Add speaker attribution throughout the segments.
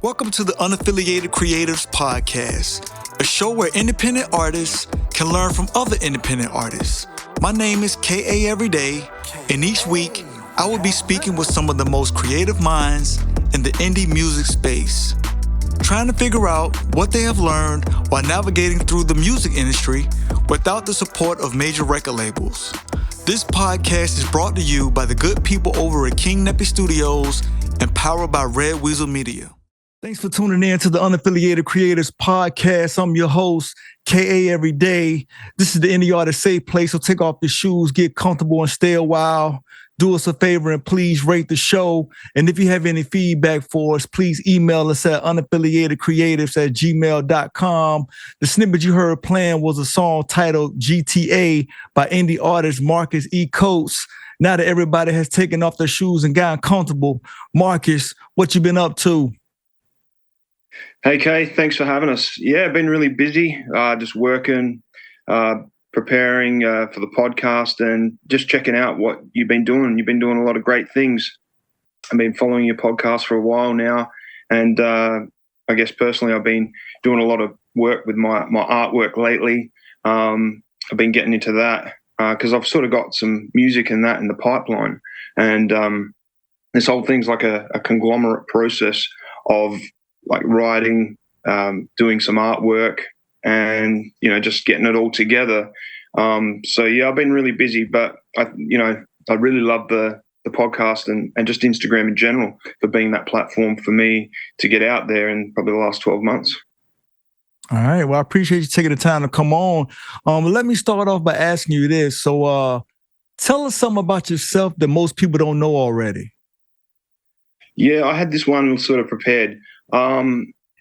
Speaker 1: Welcome to the Unaffiliated Creatives Podcast, a show where independent artists can learn from other independent artists. My name is kaeveryday, and each week I will be speaking with some of the most creative minds in the indie music space, trying to figure out what they have learned while navigating through the music industry without the support of major record labels. This podcast is brought to you by the good people over at King Neppy Studios and powered by Red Weasel Media. Thanks for tuning in to the Unaffiliated Creators Podcast. I'm your host, kaeveryday. This is the Indie Artist Safe Place, so take off your shoes, get comfortable, and stay a while. Do us a favor and please rate the show. And if you have any feedback for us, please email us at unaffiliatedcreatives@gmail.com. The snippet you heard playing was a song titled GTA by indie artist Marcus E. Coates. Now that everybody has taken off their shoes and gotten comfortable, Marcus, what you been up to?
Speaker 2: Hey, Kay, thanks for having us. Yeah, I've been really busy, just working, preparing for the podcast and just checking out what you've been doing. You've been doing a lot of great things. I've been following your podcast for a while now. And I guess personally, I've been doing a lot of work with my artwork lately. I've been getting into that because I've sort of got some music and that in the pipeline. And this whole thing's like a conglomerate process of like writing, doing some artwork, and just getting it all together. So yeah, I've been really busy, but I really love the podcast and just Instagram in general for being that platform for me to get out there in probably the last 12 months.
Speaker 1: All right. Well, I appreciate you taking the time to come on. Let me start off by asking you this. So tell us something about yourself that most people don't know already.
Speaker 2: Yeah, I had this one sort of prepared.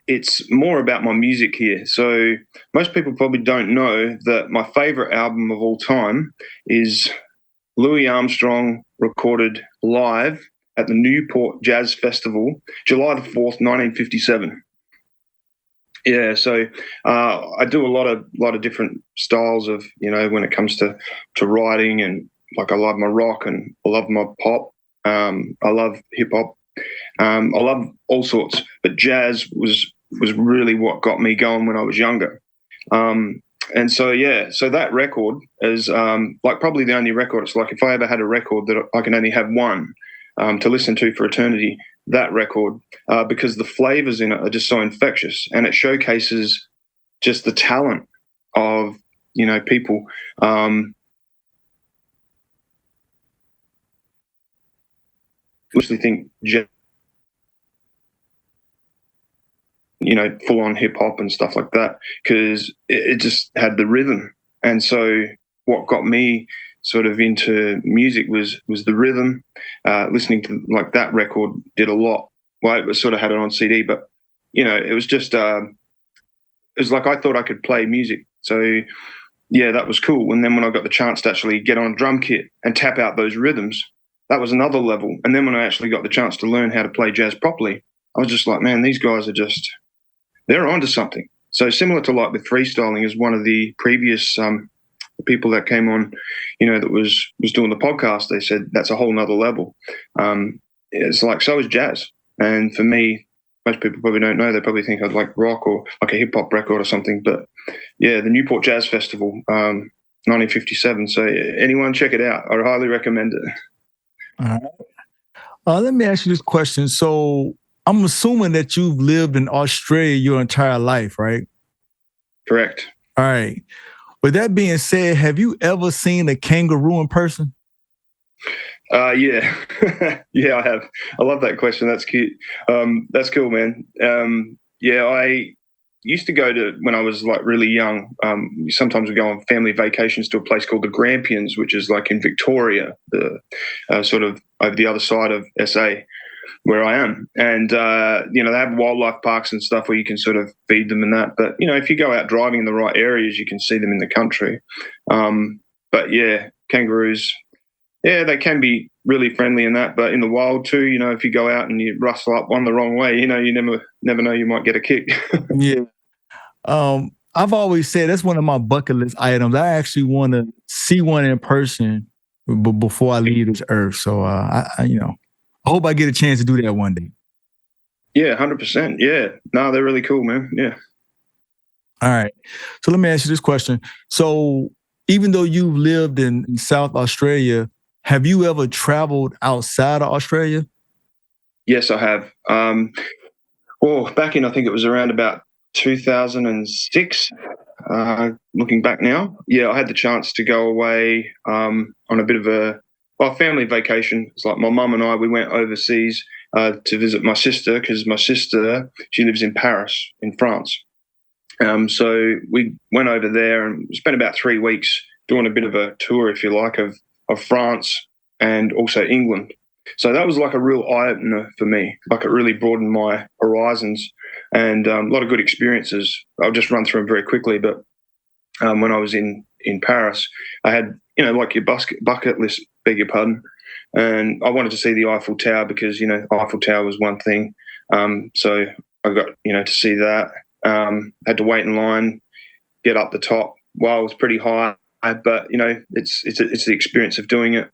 Speaker 2: It's more about my music here. So most people probably don't know that my favorite album of all time is Louis Armstrong recorded live at the Newport Jazz Festival, July the 4th, 1957. Yeah, so I do a lot of different styles of, when it comes to writing, and like I love my rock and I love my pop. I love hip hop. I love all sorts, but jazz was really what got me going when I was younger. And so that record is like probably the only record. It's like if I ever had a record that I can only have one to listen to for eternity, that record, because the flavors in it are just so infectious, and it showcases just the talent of people. Literally think full on hip hop and stuff like that, because it just had the rhythm. And so what got me sort of into music was the rhythm. Listening to like that record did a lot. Well, it was sort of had it on CD, but it was just it was like I thought I could play music. So yeah, that was cool. And then when I got the chance to actually get on a drum kit and tap out those rhythms, that was another level. And then when I actually got the chance to learn how to play jazz properly, I was just like, man, these guys are they're onto something. So similar to like with freestyling, as one of the previous people that came on, that was doing the podcast, they said that's a whole nother level. It's like, so is jazz. And for me, most people probably don't know. They probably think I'd like rock or like a hip hop record or something. But yeah, the Newport Jazz Festival, 1957. So anyone check it out. I highly recommend it.
Speaker 1: All right. Let me ask you this question. So I'm assuming that you've lived in Australia your entire life, right?
Speaker 2: Correct.
Speaker 1: All right. With that being said, have you ever seen a kangaroo in person?
Speaker 2: Yeah. Yeah, I have. I love that question. That's cute. That's cool, man. Yeah, I used to go to, when I was like really young, sometimes we go on family vacations to a place called the Grampians, which is like in Victoria, the sort of over the other side of SA, where I am. And, they have wildlife parks and stuff where you can sort of feed them and that. But, if you go out driving in the right areas, you can see them in the country. But yeah, kangaroos, yeah, they can be really friendly in that. But in the wild too, if you go out and you rustle up one the wrong way, you never know, you might get a kick.
Speaker 1: Yeah. I've always said that's one of my bucket list items. I actually want to see one in person before I leave this earth. So, I hope I get a chance to do that one day.
Speaker 2: Yeah, 100%. Yeah. No, they're really cool, man. Yeah.
Speaker 1: All right. So let me ask you this question. So even though you've lived in South Australia, have you ever traveled outside of Australia?
Speaker 2: Yes, I have. Well, back in, I think it was around about 2006. Looking back now, yeah, I had the chance to go away on a bit of a family vacation. It's like my mum and I, we went overseas to visit my sister because my sister, she lives in Paris in France. So we went over there and spent about 3 weeks doing a bit of a tour, if you like, of France and also England. So that was like a real eye opener for me. Like it really broadened my horizons and a lot of good experiences. I'll just run through them very quickly. But when I was in Paris, I had, like your bucket list, beg your pardon, and I wanted to see the Eiffel Tower because, Eiffel Tower was one thing. So I got, to see that. Had to wait in line, get up the top. Well, it was pretty high, but it's the experience of doing it.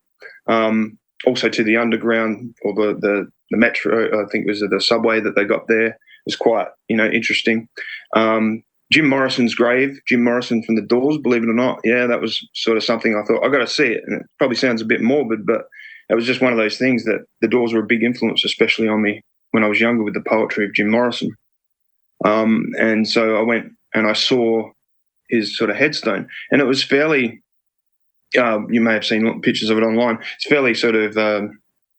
Speaker 2: Also to the underground or the metro, I think it was the subway that they got there, was quite interesting. Jim Morrison's grave, Jim Morrison from the Doors, believe it or not, yeah, that was sort of something I thought I got to see it, and it probably sounds a bit morbid, but it was just one of those things that the Doors were a big influence, especially on me when I was younger, with the poetry of Jim Morrison. And so I went and I saw his sort of headstone, and it was fairly. You may have seen pictures of it online. It's fairly sort of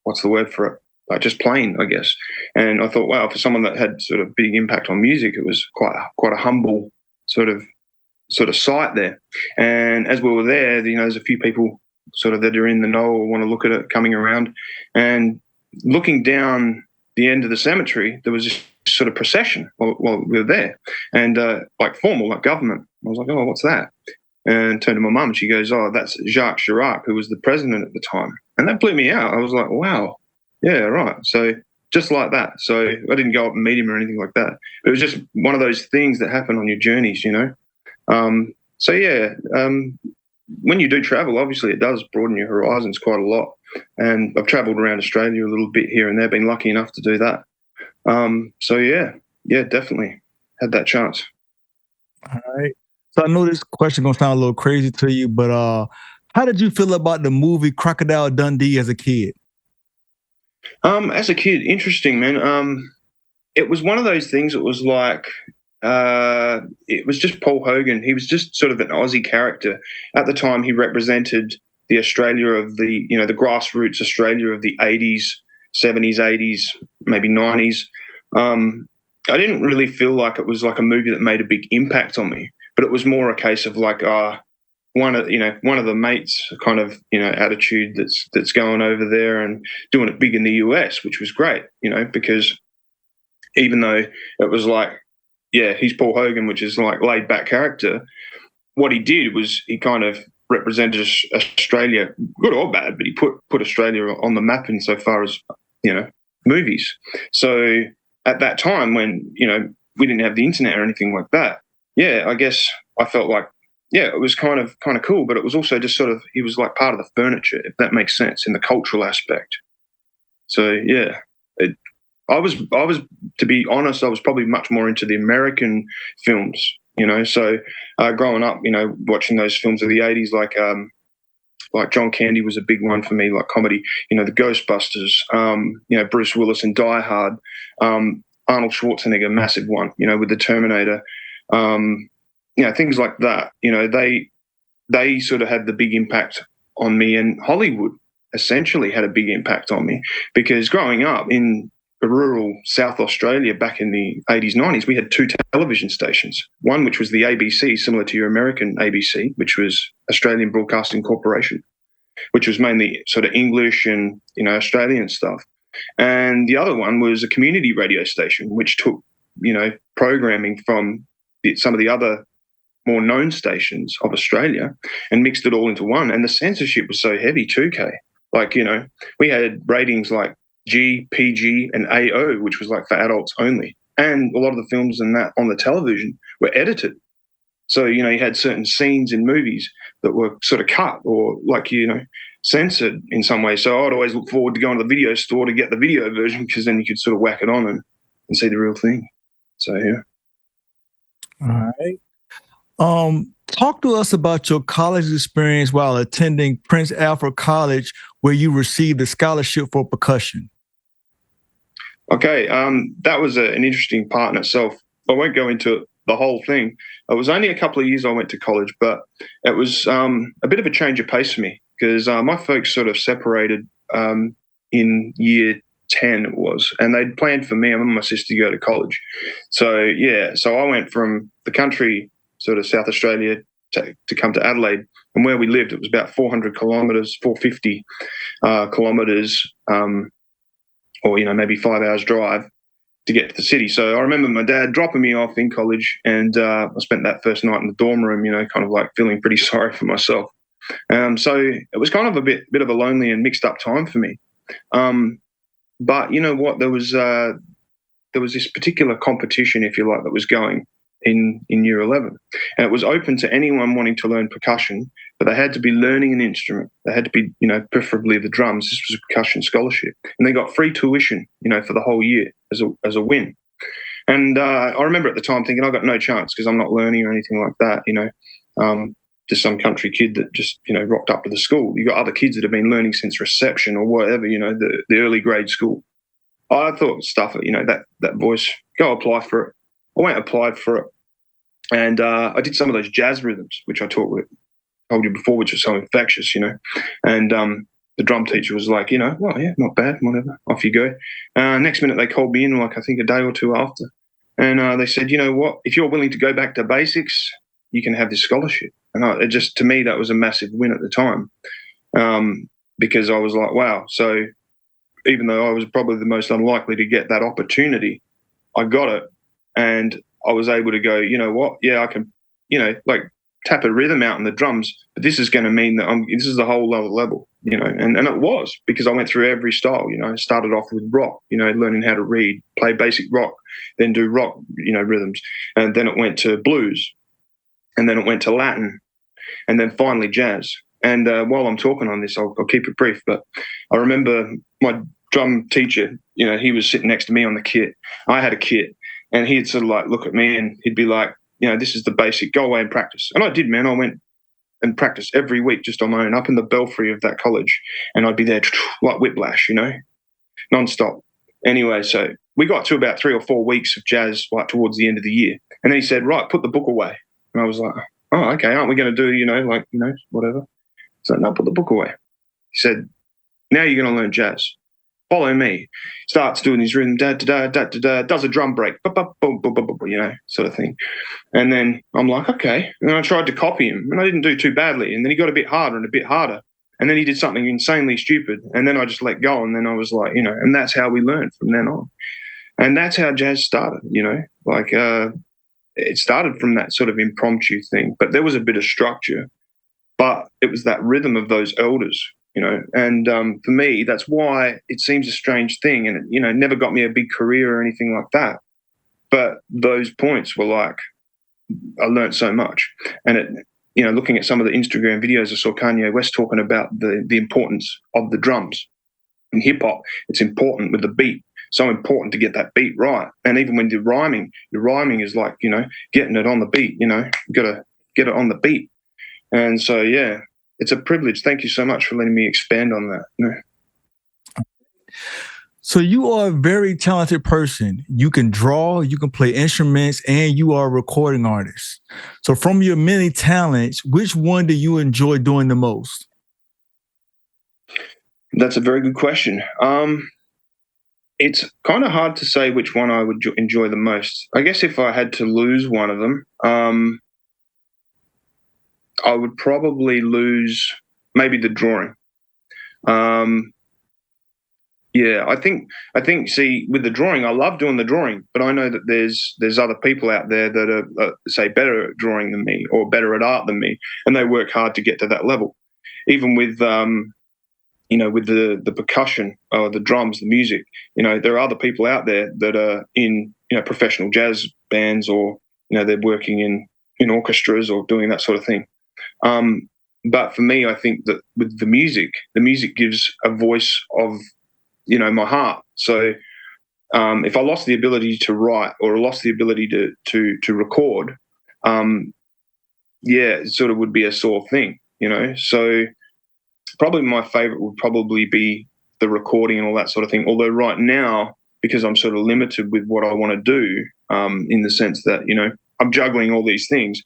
Speaker 2: what's the word for it? Just plain, I guess. And I thought, wow, for someone that had sort of big impact on music, it was quite a humble sort of site there. And as we were there, there's a few people sort of that are in the know or want to look at it coming around, and looking down the end of the cemetery, there was this sort of procession while we were there, and like formal, like government. I was like, oh, what's that? And turned to my mum and she goes, oh, that's Jacques Chirac, who was the president at the time. And that blew me out. I was like, wow, yeah, right. So just like that. So I didn't go up and meet him or anything like that. But it was just one of those things that happen on your journeys, So yeah, when you do travel, obviously it does broaden your horizons quite a lot. And I've travelled around Australia a little bit here and there, been lucky enough to do that. So yeah, definitely had that chance.
Speaker 1: All right. So I know this question gonna sound a little crazy to you, but how did you feel about the movie Crocodile Dundee as a kid?
Speaker 2: As a kid, interesting, man. It was one of those things that was like, it was just Paul Hogan. He was just sort of an Aussie character. At the time, he represented the Australia of the grassroots Australia of the 80s, 70s, 80s, maybe 90s. I didn't really feel like it was like a movie that made a big impact on me, but it was more a case of like, one of the mates kind of attitude that's going over there and doing it big in the US, which was great, because even though it was like, yeah, he's Paul Hogan, which is like laid back character, what he did was he kind of represented Australia, good or bad, but he put Australia on the map insofar as movies. So at that time when we didn't have the internet or anything like that, yeah, I guess I felt like, yeah, it was kind of cool, but it was also just sort of, he was like part of the furniture, if that makes sense, in the cultural aspect. So yeah, I was to be honest, I was probably much more into the American films, So growing up, watching those films of the '80s, like John Candy was a big one for me, like comedy, the Ghostbusters, Bruce Willis in Die Hard, Arnold Schwarzenegger, massive one, with the Terminator. Things like that, they sort of had the big impact on me, and Hollywood essentially had a big impact on me because growing up in rural South Australia back in the 80s, 90s, we had two television stations. One, which was the ABC, similar to your American ABC, which was Australian Broadcasting Corporation, which was mainly sort of English and, Australian stuff. And the other one was a community radio station, which took, programming from some of the other more known stations of Australia and mixed it all into one. And the censorship was so heavy too, Kay. Like, we had ratings like G, PG, and AO, which was like for adults only. And a lot of the films and that on the television were edited. So, you had certain scenes in movies that were sort of cut or like, censored in some way. So I'd always look forward to going to the video store to get the video version because then you could sort of whack it on and and see the real thing. So yeah.
Speaker 1: All right. Talk to us about your college experience while attending Prince Alfred College, where you received a scholarship for percussion.
Speaker 2: Okay, that was an interesting part in itself. I won't go into the whole thing. It was only a couple of years I went to college, but it was a bit of a change of pace for me because my folks sort of separated in year 10 it was, and they'd planned for me and my sister to go to college. So yeah, so I went from the country, sort of South Australia, to come to Adelaide, and where we lived, it was about 400 kilometres, 450 kilometres, or maybe 5 hours drive to get to the city. So I remember my dad dropping me off in college, and I spent that first night in the dorm room, kind of like feeling pretty sorry for myself. So it was kind of a bit of a lonely and mixed up time for me. But you know what? There was this particular competition, if you like, that was going in year 11, and it was open to anyone wanting to learn percussion, but they had to be learning an instrument. They had to be, preferably the drums. This was a percussion scholarship, and they got free tuition, for the whole year as a win. And I remember at the time thinking, I got no chance because I'm not learning or anything like that. Just some country kid that just rocked up to the school. You got other kids that have been learning since reception or whatever, the early grade school. I thought, stuff it, that voice, go apply for it. I went applied for it, and I did some of those jazz rhythms, which I told you before, which are so infectious, And the drum teacher was like, well, yeah, not bad, whatever, off you go. Next minute they called me in, like I think a day or two after, and they said, you know what, if you're willing to go back to basics, you can have this scholarship. And to me, that was a massive win at the time, because I was like, wow. So even though I was probably the most unlikely to get that opportunity, I got it. And I was able to go, you know what? Yeah, I can, like tap a rhythm out in the drums, but this is going to mean that this is the whole other level, and it was, because I went through every style, I started off with rock, learning how to read, play basic rock, then do rock, rhythms. And then it went to blues, and then it went to Latin, and then finally jazz. And while I'm talking on this, I'll keep it brief, but I remember my drum teacher, he was sitting next to me on the kit. I had a kit. And he'd sort of like look at me and he'd be like, this is the basic, go away and practice. And I did, man. I went and practiced every week just on my own up in the belfry of that college. And I'd be there like whiplash, nonstop. Anyway, so we got to about 3 or 4 weeks of jazz like towards the end of the year. And then he said, right, put the book away. And I was like, oh, okay, aren't we going to do, whatever? So no, put the book away. He said, now you're going to learn jazz. Follow me. Starts doing his rhythm, da da da da da da, does a drum break, boom, boom, boom, boom, sort of thing. And then I'm like, okay. And I tried to copy him, and I didn't do too badly. And then he got a bit harder and a bit harder. And then he did something insanely stupid. And then I just let go. And then I was like, and that's how we learned from then on. And that's how jazz started, it started from that sort of impromptu thing. But there was a bit of structure. But it was that rhythm of those elders. And for me, that's why it seems a strange thing, and it, never got me a big career or anything like that. But those points were like, I learned so much, and it, looking at some of the Instagram videos, I saw Kanye West talking about the importance of the drums in hip hop. It's important with the beat, so important to get that beat right. And even when you're rhyming, your rhyming is like, getting it on the beat. You got to get it on the beat, and so yeah. It's a privilege. Thank you so much for letting me expand on that.
Speaker 1: So you are a very talented person. You can draw, you can play instruments, and you are a recording artist. So from your many talents, which one do you enjoy doing the most?
Speaker 2: That's a very good question. It's kind of hard to say which one I would enjoy the most. I guess if I had to lose one of them, I would probably lose maybe the drawing. Yeah, I think. See, with the drawing, I love doing the drawing, but I know that there's other people out there that are say better at drawing than me or better at art than me, and they work hard to get to that level. Even with with the percussion or the drums, the music, there are other people out there that are in professional jazz bands, or they're working in orchestras or doing that sort of thing. But for me, I think that with the music gives a voice of, my heart. So if I lost the ability to write or lost the ability to record, it sort of would be a sore thing, So probably my favorite would probably be the recording and all that sort of thing. Although right now, because I'm sort of limited with what I want to do, in the sense that, I'm juggling all these things,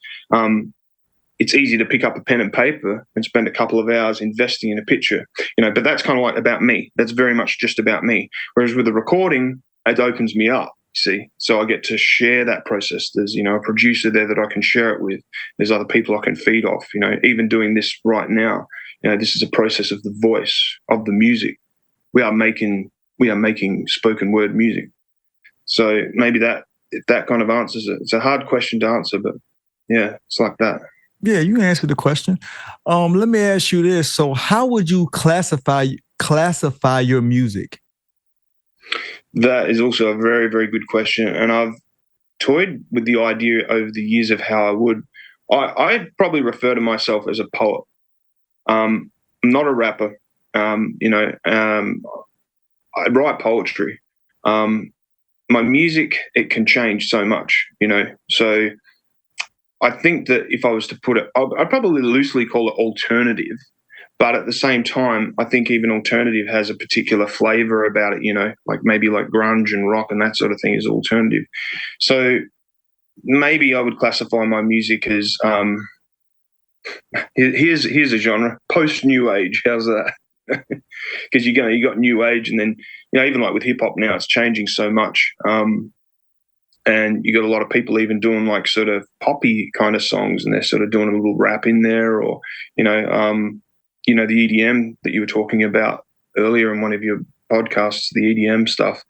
Speaker 2: it's easy to pick up a pen and paper and spend a couple of hours investing in a picture, but that's kind of like about me. That's very much just about me. Whereas with the recording, it opens me up, see? So I get to share that process. There's, a producer there that I can share it with. There's other people I can feed off, even doing this right now. This is a process of the voice, of the music. We are making spoken word music. So maybe that kind of answers it. It's a hard question to answer, but yeah, it's like that.
Speaker 1: Yeah, you answered the question. Let me ask you this. So how would you classify your music?
Speaker 2: That is also a very, very good question. And I've toyed with the idea over the years of how I would. I probably refer to myself as a poet. I'm not a rapper. I write poetry. My music, it can change so much, So I think that if I was to put it, I'd probably loosely call it alternative. But at the same time, I think even alternative has a particular flavor about it, like maybe like grunge and rock and that sort of thing is alternative. So maybe I would classify my music as here's a genre, post new age. How's that? Because you got new age, and then even like with hip hop now, it's changing so much. And you got a lot of people even doing like sort of poppy kind of songs, and they're sort of doing a little rap in there, or the EDM that you were talking about earlier in one of your podcasts, the EDM stuff,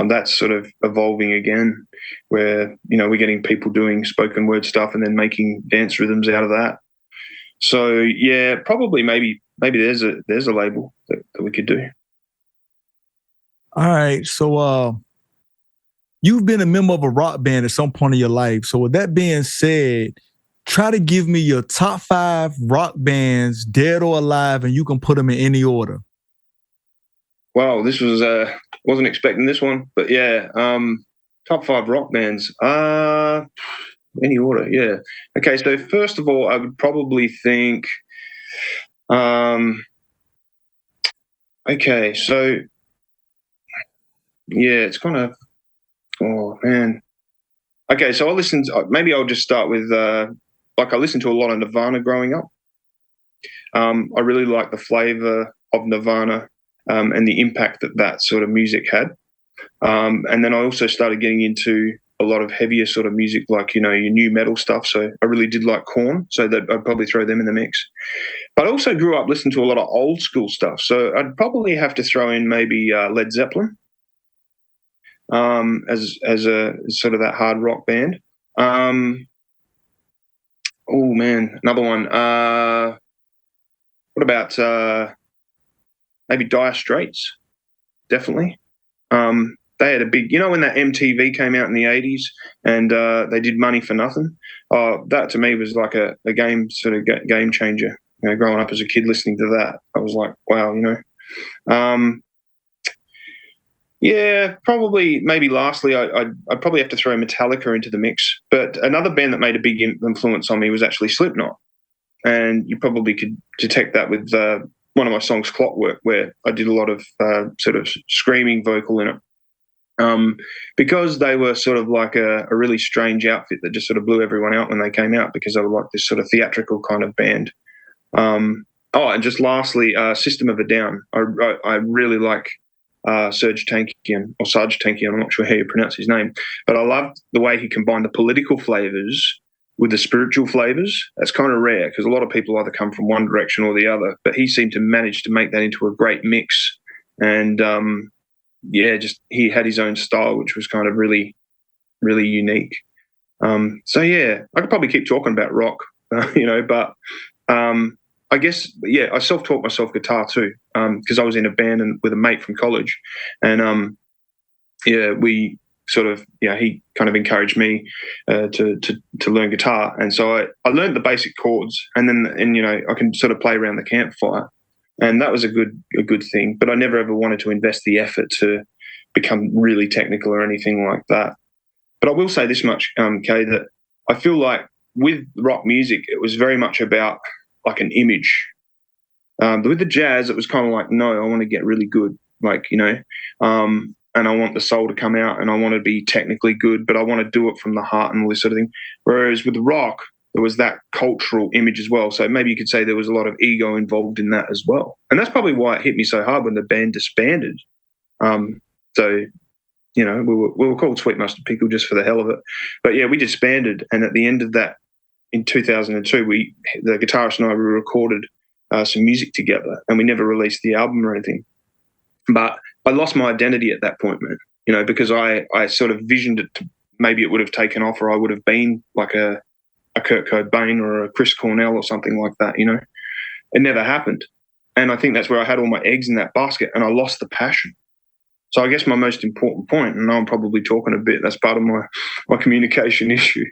Speaker 2: that's sort of evolving again, where we're getting people doing spoken word stuff and then making dance rhythms out of that. So yeah, probably maybe there's a label that we could do.
Speaker 1: All right, so you've been a member of a rock band at some point in your life. So with that being said, try to give me your top 5 rock bands, dead or alive, and you can put them in any order.
Speaker 2: Wow, this was wasn't expecting this one, but yeah, top 5 rock bands. Any order, yeah. Okay, so first of all, I would probably think. Okay, so yeah, it's kind of. Oh man. Okay, so maybe I'll just start with I listened to a lot of Nirvana growing up. I really like the flavor of Nirvana and the impact that sort of music had. And then I also started getting into a lot of heavier sort of music, like, your new metal stuff. So I really did like Korn, so that I'd probably throw them in the mix. But I also grew up listening to a lot of old school stuff. So I'd probably have to throw in maybe Led Zeppelin. As a sort of that hard rock band. Oh man, another one. What about maybe Dire Straits? Definitely. They had a big, when that MTV came out in the 80s and they did Money for Nothing. That to me was like a game changer. Growing up as a kid listening to that, I was like, wow, Yeah, probably. Maybe lastly, I'd probably have to throw Metallica into the mix. But another band that made a big influence on me was actually Slipknot, and you probably could detect that with one of my songs, Clockwork, where I did a lot of sort of screaming vocal in it, because they were sort of like a really strange outfit that just sort of blew everyone out when they came out, because they were like this sort of theatrical kind of band. And just lastly, System of a Down. I really like. Serge Tankian, I'm not sure how you pronounce his name, but I loved the way he combined the political flavors with the spiritual flavors. That's kind of rare, because a lot of people either come from one direction or the other, but he seemed to manage to make that into a great mix. And he had his own style, which was kind of really, really unique. So yeah, I could probably keep talking about rock, but I guess, yeah, I self-taught myself guitar too, because I was in a band with a mate from college, and we sort of, he kind of encouraged me to learn guitar, and so I learned the basic chords, and I can sort of play around the campfire, and that was a good thing. But I never ever wanted to invest the effort to become really technical or anything like that. But I will say this much, Kay, that I feel like with rock music, it was very much about like an image. But with the jazz, it was kind of like, no, I want to get really good, like, and I want the soul to come out and I want to be technically good, but I want to do it from the heart and all this sort of thing. Whereas with the rock, there was that cultural image as well. So maybe you could say there was a lot of ego involved in that as well. And that's probably why it hit me so hard when the band disbanded. So, we were called Sweet Mustard Pickle just for the hell of it. But yeah, we disbanded. And at the end of that, in 2002, the guitarist and I, we recorded some music together, and we never released the album or anything. But I lost my identity at that point, man, because I sort of visioned it to maybe it would have taken off, or I would have been like a Kurt Cobain or a Chris Cornell or something like that, It never happened. And I think that's where I had all my eggs in that basket, and I lost the passion. So I guess my most important point, and I'm probably talking a bit, that's part of my communication issue,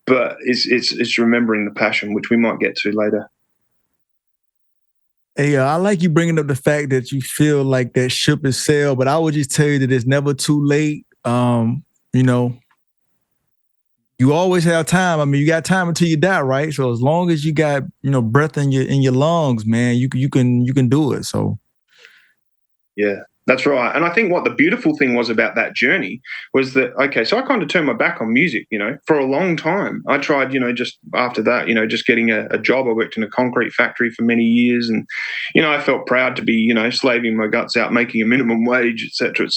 Speaker 2: but it's remembering the passion, which we might get to later.
Speaker 1: Hey, I like you bringing up the fact that you feel like that ship is sailed, but I would just tell you that it's never too late. You always have time. I mean, you got time until you die, right? So as long as you got, breath in your lungs, man, you can do it. So
Speaker 2: yeah. That's right. And I think what the beautiful thing was about that journey was that, okay, so I kind of turned my back on music, for a long time. I tried, just after that, just getting a job. I worked in a concrete factory for many years. And, I felt proud to be, slaving my guts out, making a minimum wage, et cetera,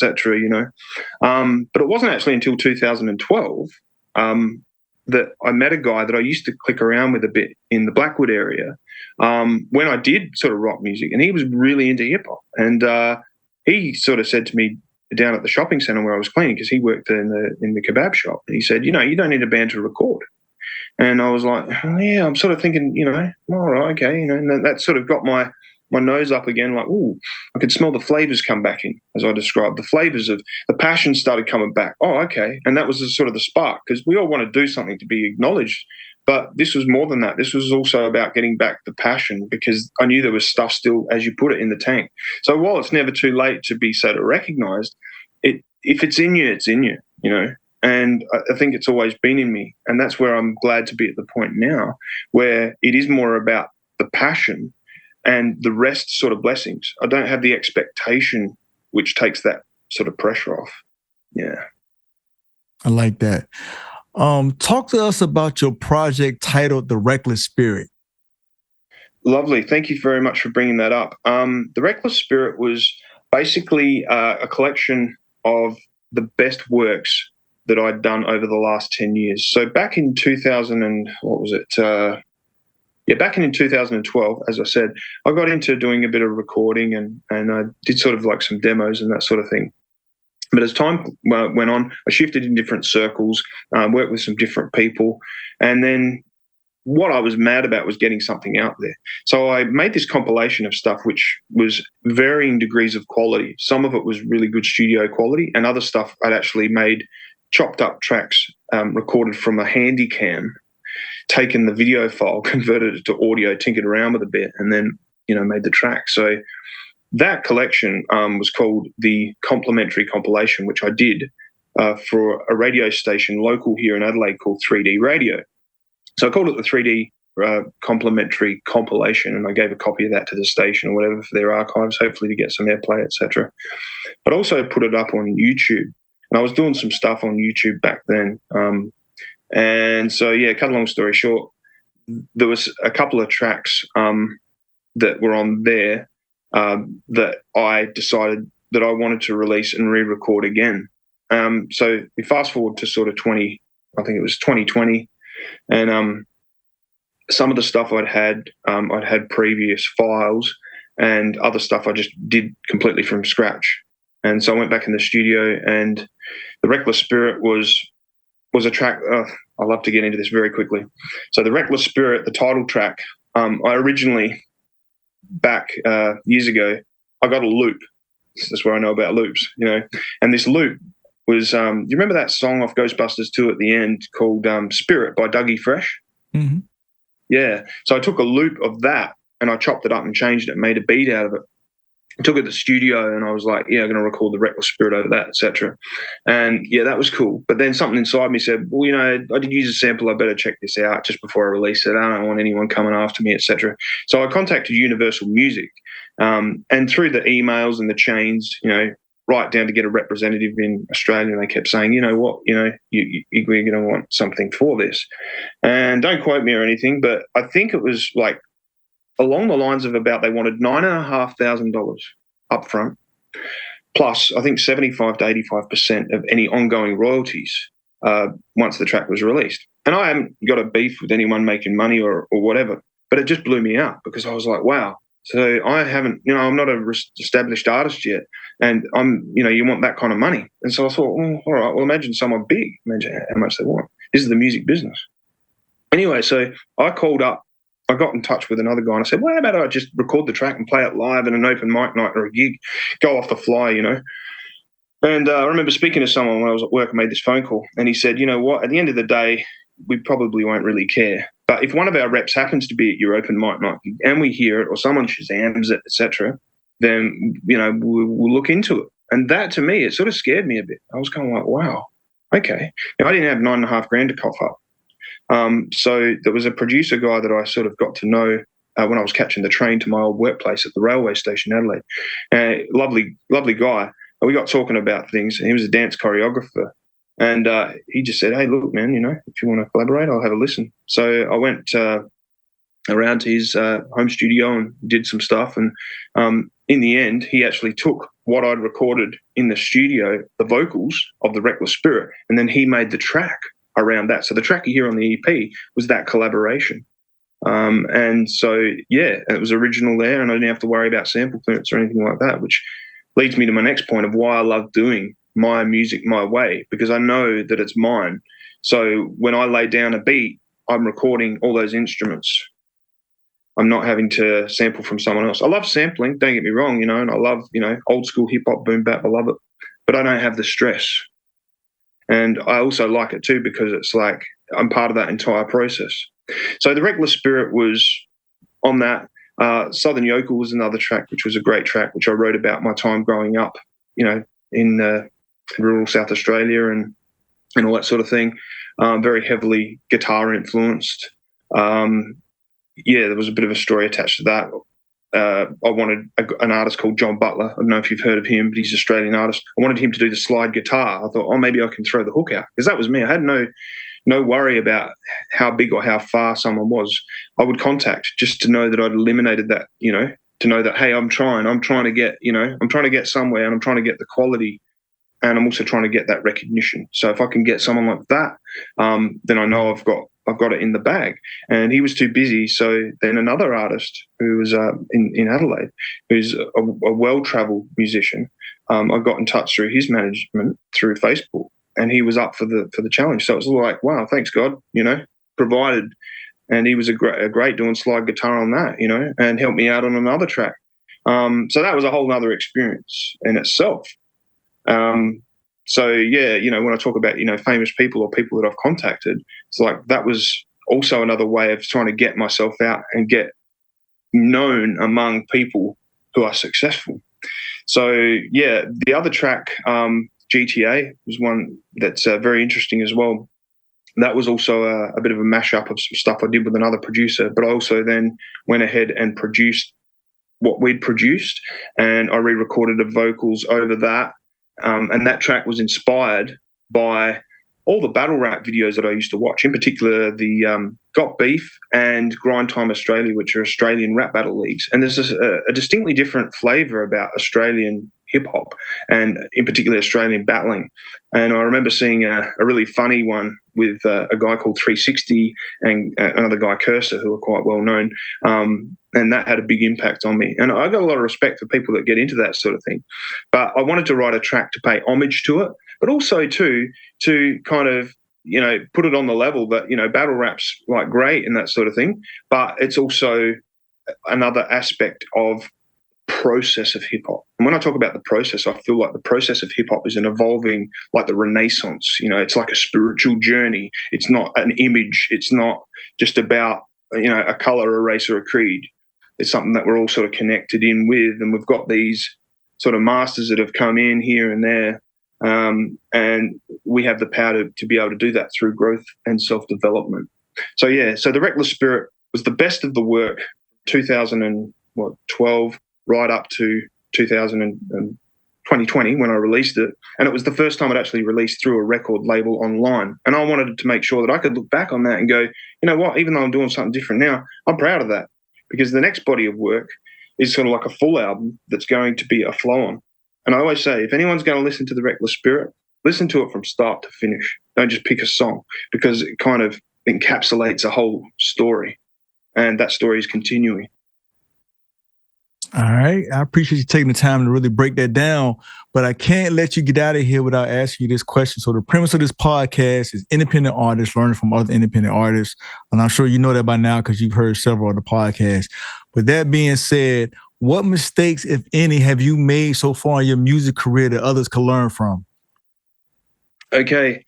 Speaker 2: but it wasn't actually until 2012 that I met a guy that I used to click around with a bit in the Blackwood area when I did sort of rock music. And he was really into hip hop. And, he sort of said to me down at the shopping centre where I was cleaning, because he worked in the kebab shop, and he said, you don't need a band to record. And I was like, oh, yeah, I'm sort of thinking, all right, okay, and that sort of got my nose up again, like, ooh, I could smell the flavours come back in, as I described. The flavours of the passion started coming back. Oh, okay. And that was sort of the spark, because we all want to do something to be acknowledged. But this was more than that. This was also about getting back the passion, because I knew there was stuff still, as you put it, in the tank. So while it's never too late to be sort of recognised, if it's in you, it's in you, And I think it's always been in me. And that's where I'm glad to be at the point now, where it is more about the passion and the rest sort of blessings. I don't have the expectation, which takes that sort of pressure off. Yeah.
Speaker 1: I like that. Talk to us about your project titled The Reckless Spirit.
Speaker 2: Lovely. Thank you very much for bringing that up. The Reckless Spirit was basically a collection of the best works that I'd done over the last 10 years. So back in 2012, as I said, I got into doing a bit of recording and I did sort of like some demos and that sort of thing. But as time went on, I shifted in different circles, worked with some different people. And then what I was mad about was getting something out there. So I made this compilation of stuff which was varying degrees of quality. Some of it was really good studio quality, and other stuff I'd actually made chopped up tracks recorded from a handy cam, taken the video file, converted it to audio, tinkered around with a bit, and then, made the track. So that collection was called the Complimentary Compilation, which I did for a radio station local here in Adelaide called 3D Radio. So I called it the 3D Complimentary Compilation, and I gave a copy of that to the station or whatever for their archives, hopefully to get some airplay, etc. But also put it up on YouTube. And I was doing some stuff on YouTube back then. And so, yeah, cut a long story short, there was a couple of tracks that were on there that I decided that I wanted to release and re-record again. So we fast forward to sort of 2020, and some of the stuff I'd had previous files, and other stuff I just did completely from scratch. And so I went back in the studio, and The Reckless Spirit was a track. I love to get into this very quickly. So The Reckless Spirit, the title track, I originally, back years ago, I got a loop. That's where I know about loops, And this loop was, you remember that song off Ghostbusters 2 at the end called Spirit by Dougie Fresh?
Speaker 1: Mm-hmm.
Speaker 2: Yeah. So I took a loop of that and I chopped it up and changed it, made a beat out of it. took it to the studio, and I was like, yeah, I'm going to record the Reckless Spirit over that, etc. And yeah, that was cool. But then something inside me said, well, I did use a sample. I better check this out just before I release it. I don't want anyone coming after me, etc. So I contacted Universal Music, and through the emails and the chains, right down to get a representative in Australia, and they kept saying, you know what, you're going to want something for this. And don't quote me or anything, but I think it was like along the lines of about they wanted $9,500 up front, plus I think 75 to 85% of any ongoing royalties once the track was released. And I haven't got a beef with anyone making money or whatever, but it just blew me out because I was like, wow. So I haven't, I'm not a established artist yet, and you want that kind of money. And so I thought, all right, well, imagine someone big, imagine how much they want. This is the music business. Anyway, so I got in touch with another guy, and I said, well, how about I just record the track and play it live in an open mic night or a gig, go off the fly, And I remember speaking to someone when I was at work and made this phone call, and he said, you know what, at the end of the day, we probably won't really care. But if one of our reps happens to be at your open mic night and we hear it or someone Shazams it, etc., then, we'll look into it. And that, to me, it sort of scared me a bit. I was kind of like, wow, okay. I didn't have $9,500 to cough up. So there was a producer guy that I sort of got to know when I was catching the train to my old workplace at the railway station in Adelaide. Lovely guy. We got talking about things. He was a dance choreographer. And he just said, hey, look, man, if you want to collaborate, I'll have a listen. So I went around to his home studio and did some stuff. And in the end, he actually took what I'd recorded in the studio, the vocals of the Reckless Spirit, and then he made the track around that. So the track you hear on the EP was that collaboration. And so, yeah, it was original there, and I didn't have to worry about sample clearance or anything like that, which leads me to my next point of why I love doing my music my way, because I know that it's mine. So when I lay down a beat, I'm recording all those instruments. I'm not having to sample from someone else. I love sampling, don't get me wrong, and I love, old school hip hop, boom bap, I love it. But I don't have the stress. And I also like it too because it's like I'm part of that entire process. So the Reckless Spirit was on that. Southern Yokel was another track, which was a great track, which I wrote about my time growing up, in rural South Australia and all that sort of thing. Very heavily guitar influenced. There was a bit of a story attached to that. I wanted an artist called John Butler. I don't know if you've heard of him, but he's an Australian artist. I wanted him to do the slide guitar. I thought, maybe I can throw the hook out, because that was me. I had no worry about how big or how far someone was. I would contact just to know that I'd eliminated that, to know that, hey, I'm trying to get somewhere, and I'm trying to get the quality, and I'm also trying to get that recognition. So if I can get someone like that, then I know I've got it in the bag. And he was too busy. So then another artist who was in Adelaide, who's a well-travelled musician, I got in touch through his management through Facebook, and he was up for the challenge. So it was like, wow, thanks God, provided. And he was a great doing slide guitar on that, and helped me out on another track. So that was a whole other experience in itself. So yeah, when I talk about, famous people or people that I've contacted, it's like that was also another way of trying to get myself out and get known among people who are successful. So yeah, the other track, GTA, was one that's very interesting as well. That was also a bit of a mashup of some stuff I did with another producer, but I also then went ahead and produced what we'd produced, and I re-recorded the vocals over that. And that track was inspired by all the battle rap videos that I used to watch, in particular the Got Beef and Grind Time Australia, which are Australian rap battle leagues. And there's a distinctly different flavour about Australian hip-hop, and in particular Australian battling. And I remember seeing a really funny one with a guy called 360 and another guy, Cursor, who are quite well known. And that had a big impact on me. And I got a lot of respect for people that get into that sort of thing. But I wanted to write a track to pay homage to it, but also to kind of, put it on the level that, battle rap's like great and that sort of thing. But it's also another aspect of process of hip hop. And when I talk about the process, I feel like the process of hip hop is an evolving, like the Renaissance. It's like a spiritual journey. It's not an image. It's not just about, a color, a race, or a creed. it's something that we're all sort of connected in with, and we've got these sort of masters that have come in here and there, and we have the power to be able to do that through growth and self-development. So the Reckless Spirit was the best of the work, 2012 right up to 2020 when I released it, and it was the first time I'd actually released through a record label online. And I wanted to make sure that I could look back on that and go, you know what, even though I'm doing something different now, I'm proud of that, because the next body of work is sort of like a full album that's going to be a flow-on. And I always say, if anyone's going to listen to The Reckless Spirit, listen to it from start to finish. Don't just pick a song, because it kind of encapsulates a whole story, and that story is continuing.
Speaker 1: All right. I appreciate you taking the time to really break that down, but I can't let you get out of here without asking you this question. So the premise of this podcast is independent artists learning from other independent artists. And I'm sure you know that by now because you've heard several of the podcasts. With that being said, what mistakes, if any, have you made so far in your music career that others can learn from?
Speaker 2: Okay.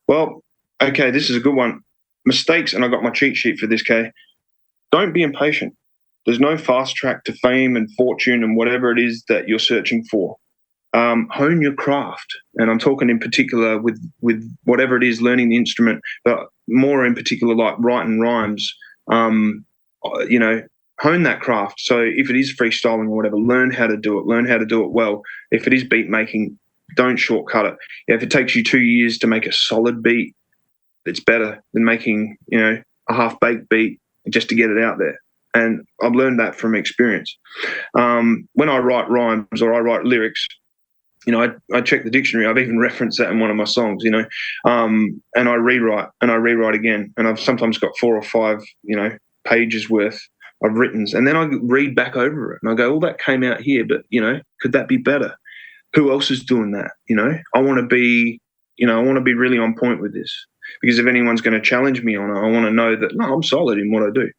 Speaker 2: Well, this is a good one. Mistakes, and I got my cheat sheet for this, Kay. Don't be impatient. There's no fast track to fame and fortune and whatever it is that you're searching for. Hone your craft, and I'm talking in particular with whatever it is, learning the instrument, but more in particular like writing rhymes. Hone that craft. So if it is freestyling or whatever, learn how to do it. Learn how to do it well. If it is beat making, don't shortcut it. If it takes you 2 years to make a solid beat, it's better than making a half-baked beat just to get it out there. And I've learned that from experience. When I write rhymes or I write lyrics, I check the dictionary. I've even referenced that in one of my songs, and I rewrite again. And I've sometimes got 4 or 5, pages worth of written. And then I read back over it and I go, that came out here, but, could that be better? Who else is doing that? I want to be really on point with this, because if anyone's going to challenge me on it, I want to know that, no, I'm solid in what I do.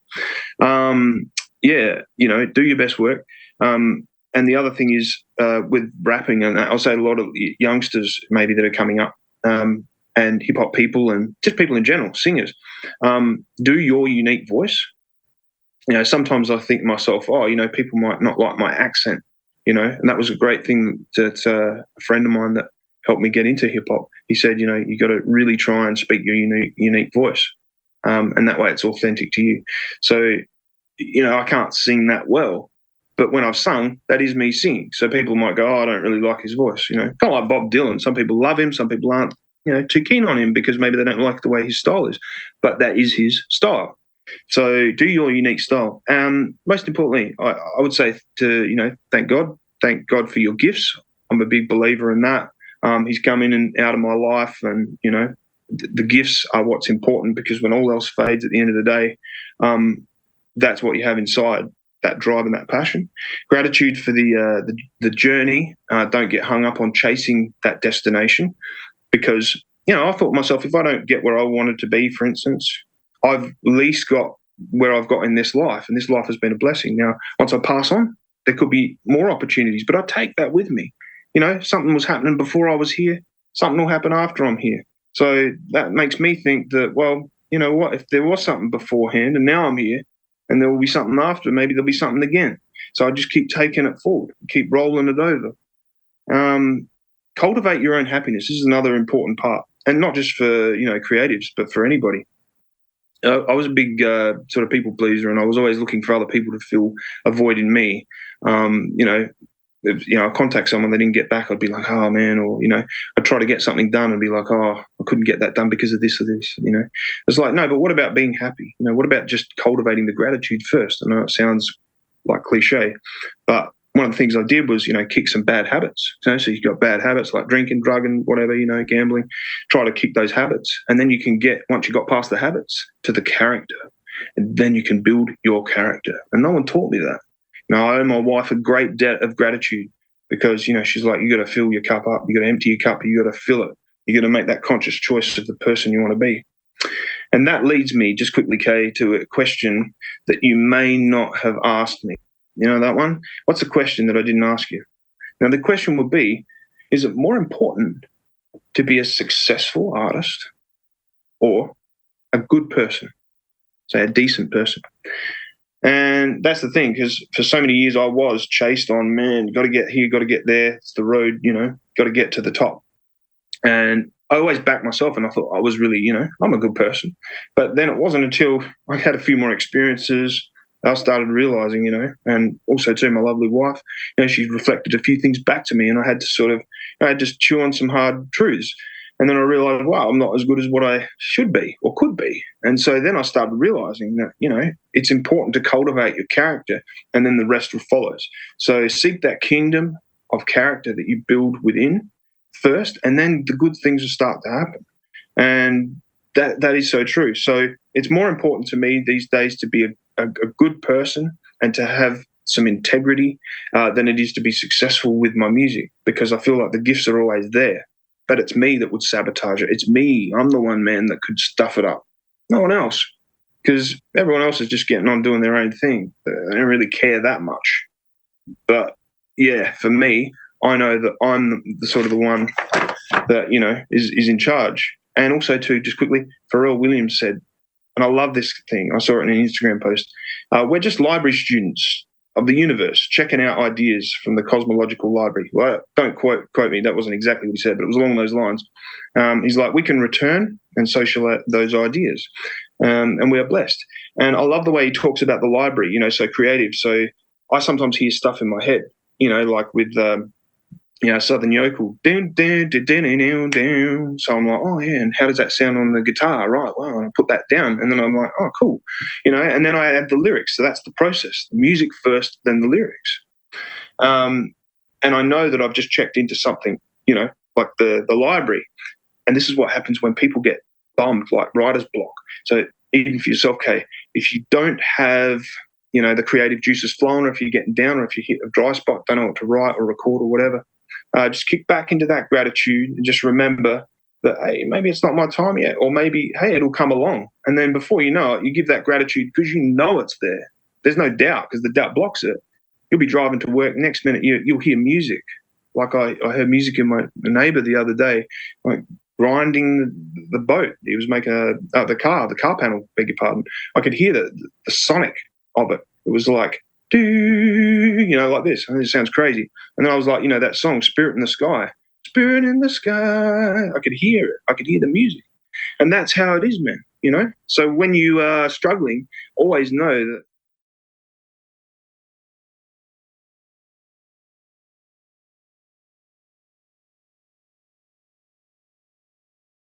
Speaker 2: Do your best work. And the other thing is with rapping, and I'll say a lot of youngsters maybe that are coming up, and hip hop people and just people in general, singers, do your unique voice. Sometimes I think to myself, people might not like my accent, and that was a great thing that a friend of mine that helped me get into hip hop, he said, you got to really try and speak your unique voice. And that way it's authentic to you. So, I can't sing that well, but when I've sung, that is me singing. So people might go, I don't really like his voice. Kind of like Bob Dylan. Some people love him. Some people aren't, too keen on him because maybe they don't like the way his style is, but that is his style. So do your unique style. Most importantly, I would say to, thank God for your gifts. I'm a big believer in that. He's come in and out of my life, and, the gifts are what's important, because when all else fades at the end of the day, that's what you have inside, that drive and that passion. Gratitude for the journey. Don't get hung up on chasing that destination, because, I thought to myself, if I don't get where I wanted to be, for instance, I've at least got where I've got in this life, and this life has been a blessing. Now, once I pass on, there could be more opportunities, but I take that with me. Something was happening before I was here, something will happen after I'm here. So that makes me think that, well, you know what, if there was something beforehand and now I'm here and there will be something after, maybe there'll be something again. So I just keep taking it forward, keep rolling it over. Cultivate your own happiness. This is another important part, and not just for, creatives, but for anybody. I was a big sort of people pleaser, and I was always looking for other people to fill a void in me. If I contact someone, they didn't get back, I'd be like, oh man, or I'd try to get something done and be like, oh, I couldn't get that done because of this or this. It's like, no, but what about being happy? What about just cultivating the gratitude first? I know it sounds like cliche, but one of the things I did was, kick some bad habits. So you've got bad habits like drinking, drugging, whatever, gambling. Try to kick those habits, and then you can get, once you got past the habits, to the character, and then you can build your character. And no one taught me that. I owe my wife a great debt of gratitude, because, she's like, you got to fill your cup up. You got to empty your cup. You got to fill it. You got to make that conscious choice of the person you want to be. And that leads me, just quickly, Kay, to a question that you may not have asked me. You know that one? What's the question that I didn't ask you? Now, the question would be, is it more important to be a successful artist or a good person, say a decent person? And that's the thing, because for so many years I was chased on, man, got to get here, got to get there. It's the road, got to get to the top. And I always backed myself, and I thought I was really, I'm a good person. But then it wasn't until I had a few more experiences I started realizing, and also too, my lovely wife, she reflected a few things back to me, and I had to I had to chew on some hard truths. And then I realized, wow, I'm not as good as what I should be or could be. And so then I started realizing that, it's important to cultivate your character, and then the rest will follow. So seek that kingdom of character that you build within first, and then the good things will start to happen. And that is so true. So it's more important to me these days to be a good person and to have some integrity than it is to be successful with my music, because I feel like the gifts are always there. But it's me that would sabotage it. It's me. I'm the one, man, that could stuff it up. No one else, because everyone else is just getting on doing their own thing. They don't really care that much. But yeah, for me, I know that I'm the sort of the one that, is in charge. And also too, just quickly, Pharrell Williams said, and I love this thing, I saw it in an Instagram post, we're just library students of the universe, checking out ideas from the cosmological library. Well, don't quote me, that wasn't exactly what he said, but it was along those lines. He's like, we can return and socialize those ideas, and we are blessed. And I love the way he talks about the library, so creative. So I sometimes hear stuff in my head, like with Southern Yokel. Down, down, down, down, down, down. So I'm like, oh, yeah, and how does that sound on the guitar? Right, well, and I put that down, and then I'm like, oh, cool. And then I add the lyrics. So that's the process. The music first, then the lyrics. And I know that I've just checked into something, like the library. And this is what happens when people get bummed, like writer's block. So even for yourself, Kay, if you don't have the creative juices flowing, or if you're getting down, or if you hit a dry spot, don't know what to write or record or whatever, just kick back into that gratitude and just remember that, hey, maybe it's not my time yet, or maybe, hey, it'll come along. And then before you know it, you give that gratitude because it's there. There's no doubt, because the doubt blocks it. You'll be driving to work, next minute you'll hear music. Like I heard music in my neighbour the other day, like grinding the boat. He was making the car panel, beg your pardon. I could hear the sonic of it. It was like, like this. And it sounds crazy. And then I was like, that song, Spirit in the Sky. Spirit in the Sky. I could hear it. I could hear the music. And that's how it is, man, So when you are struggling, always know that